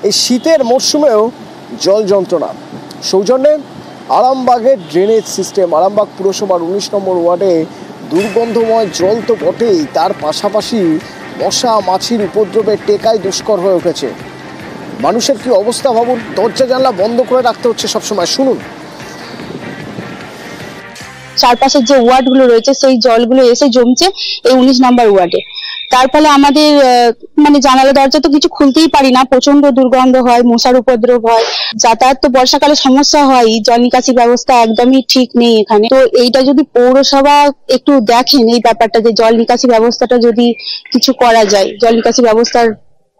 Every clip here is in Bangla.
এই শীতের মরশুমেও জল যন্ত্রণা। সৌজন্যে আরামবাগের ড্রেনেজ সিস্টেম। আরামবাগ পুরসভার 19 নম্বর ওয়ার্ডে দুর্গন্ধময় জল তো বটেই, তার পাশাপাশি মশা মাছির উপদ্রবে টেকাই দুষ্কর হয়ে উঠেছে। মানুষের কি অবস্থা ভাবুন, দরজা জানলা বন্ধ করে রাখতে হচ্ছে সবসময়। শুনুন। চারপাশের যে ওয়ার্ডগুলো রয়েছে সেই জলগুলো এসে জমছে এই 19 নম্বর ওয়ার্ডে। তার ফলে আমাদের মানে জানালা দরজা তো কিছু খুলতেই পারি না, প্রচন্ড দুর্গন্ধ হয়, মশার উপদ্রব হয়, যাতায়াত তো বর্ষাকালে সমস্যা হয়, জল নিকাশি ব্যবস্থা একদমই ঠিক নেই এখানে। তো এইটা যদি পৌরসভা একটু দেখেন এই ব্যাপারটা, যে জল নিকাশি ব্যবস্থাটা যদি কিছু করা যায়, জল নিকাশি ব্যবস্থার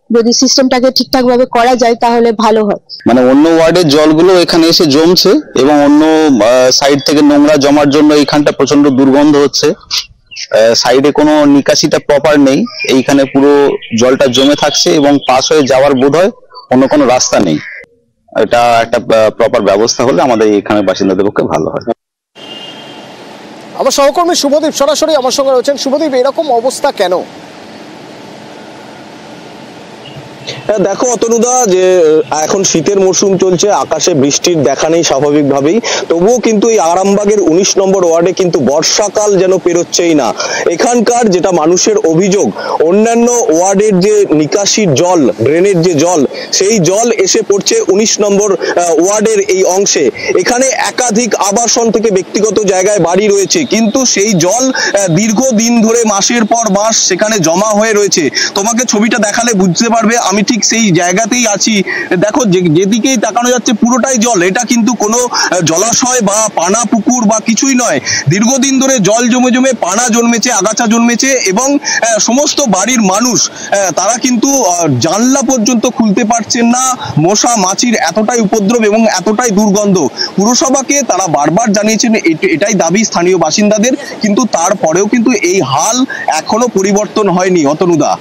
যদি সিস্টেমটাকে ঠিকঠাক ভাবে করা যায় তাহলে ভালো হয়। মানে অন্য ওয়ার্ডের জলগুলো এখানে এসে জমছে এবং অন্য সাইড থেকে নোংরা জমার জন্য এইখানটা প্রচন্ড দুর্গন্ধ হচ্ছে। সাইডে কোনো নিকাশিটা প্রপার নেই, এইখানে পুরো জলটা জমে থাকছে এবং পাস হয়ে যাওয়ার বোধহয় অন্য কোনো রাস্তা নেই। এটা একটা প্রপার ব্যবস্থা হলে আমাদের এখানে বাসিন্দাদের পক্ষে ভালো হয়। আমার সহকর্মী শুভদীপ সরাসরি আমার সঙ্গে রয়েছেন। শুভদীপ, এরকম অবস্থা কেন? দেখো অতনুদা, যে এখন শীতের মরশুম চলছে, আকাশে বৃষ্টির দেখা নেই স্বাভাবিকভাবেই, তবুও কিন্তু এই আরামবাগের 19 নম্বর ওয়ার্ডে কিন্তু বর্ষাকাল যেন পেরোচ্ছেই না। এখানকার যেটা মানুষের অভিযোগ, অন্যান্য ওয়ার্ডের যে নিকাশির জল, ড্রেনের যে জল, সেই জল এসে পড়ছে 19 নম্বর ওয়ার্ডের এই অংশে। এখানে একাধিক আবাসন থেকে ব্যক্তিগত জায়গায় বাড়ি রয়েছে, কিন্তু সেই জল দীর্ঘদিন ধরে মাসের পর মাস সেখানে জমা হয়ে রয়েছে। তোমাকে ছবিটা দেখালে বুঝতে পারবে আমি ঠিক সেই জায়গাতেই আছি। দেখো যেদিকেই তাকানো যাচ্ছে পুরোটাই জল। এটা কিন্তু কোনো জলাশয় বা পানা পুকুর বা কিছুই নয়। দীর্ঘদিন ধরে জল জমে জমে পানা জন্মেছে, আগাছা জন্মেছে এবং সমস্ত বাড়ির মানুষ তারা কিন্তু জানলা পর্যন্ত খুলতে পারছেন না। মশা মাছির এতটাই উপদ্রব এবং এতটাই দুর্গন্ধ। পুরসভাকে তারা বারবার জানিয়েছেন, এটাই দাবি স্থানীয় বাসিন্দাদের, কিন্তু তারপরেও কিন্তু এই হাল এখনো পরিবর্তন হয়নি। অতনুদা,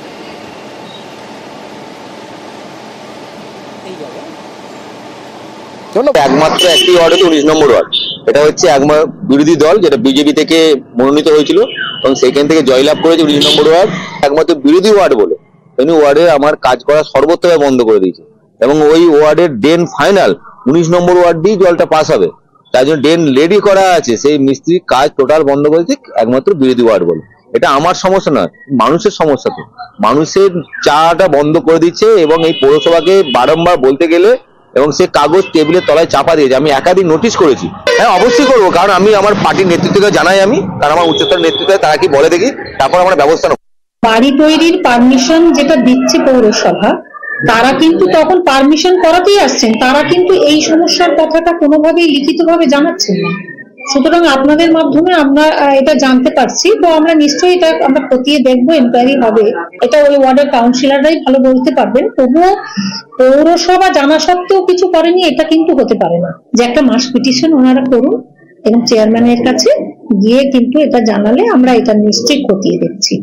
একমাত্র একটি ওয়ার্ড হচ্ছে 19 নম্বর ওয়ার্ড। এটা হচ্ছে একমাত্র বিরোধী দল, যেটা বিজেপি থেকে মনোনীত হয়েছিল এবং সেখান থেকে জয়লাভ করেছে 19 নম্বর ওয়ার্ড, একমাত্র বিরোধী ওয়ার্ড বলে। তেমনি ওয়ার্ডে আমার কাজ করা সর্বত্রভাবে বন্ধ করে দিয়েছে এবং ওই ওয়ার্ডের ড্রেন ফাইনাল 19 নম্বর ওয়ার্ড দিয়ে জলটা পাস হবে, তাই জন্য ড্রেন রেডি করা আছে, সেই মিস্ত্রি কাজ টোটাল বন্ধ করেছে একমাত্র বিরোধী ওয়ার্ড বলে। এটা আমার সমস্যা নয়, মানুষের সমস্যা। তো মানুষের চাটা বন্ধ করে দিচ্ছে এবং এই পৌরসভাকে বারংবার বলতে গেলে এবং সে কাগজ টেবিলের তলায় চাপা দিয়েছে। আমি একাধিক নোটিশ করেছি। হ্যাঁ, অবশ্যই করবো, কারণ আমি আমার পার্টির নেতৃত্বকে জানাই, আমি কারণ আমার উচ্চতর নেতৃত্বে তারা কি বলে দেখি, তারপর আমরা ব্যবস্থা নেব। বাড়ি তৈরির পারমিশন যেটা দিচ্ছে পৌরসভা, তারা কিন্তু তখন পারমিশন করাতেই আসছেন, তারা কিন্তু এই সমস্যার কথাটা কোনোভাবেই লিখিতভাবে জানাচ্ছেন না। সুতরাং আপনাদের মাধ্যমে আমরা এটা জানতে পারছি, তো আমরা নিশ্চয়ই এটা আমরা খতিয়ে দেখবো, এনকোয়ারি হবে। এটা ওই ওয়ার্ডের কাউন্সিলররাই ভালো বলতে পারবেন। তবুও পৌরসভা জানা সত্ত্বেও কিছু করেনি, এটা কিন্তু হতে পারে না। যে একটা মাস পিটিশন ওনারা করুন এবং চেয়ারম্যানের কাছে গিয়ে কিন্তু এটা জানালে আমরা এটা নিশ্চয়ই খতিয়ে দেখছি।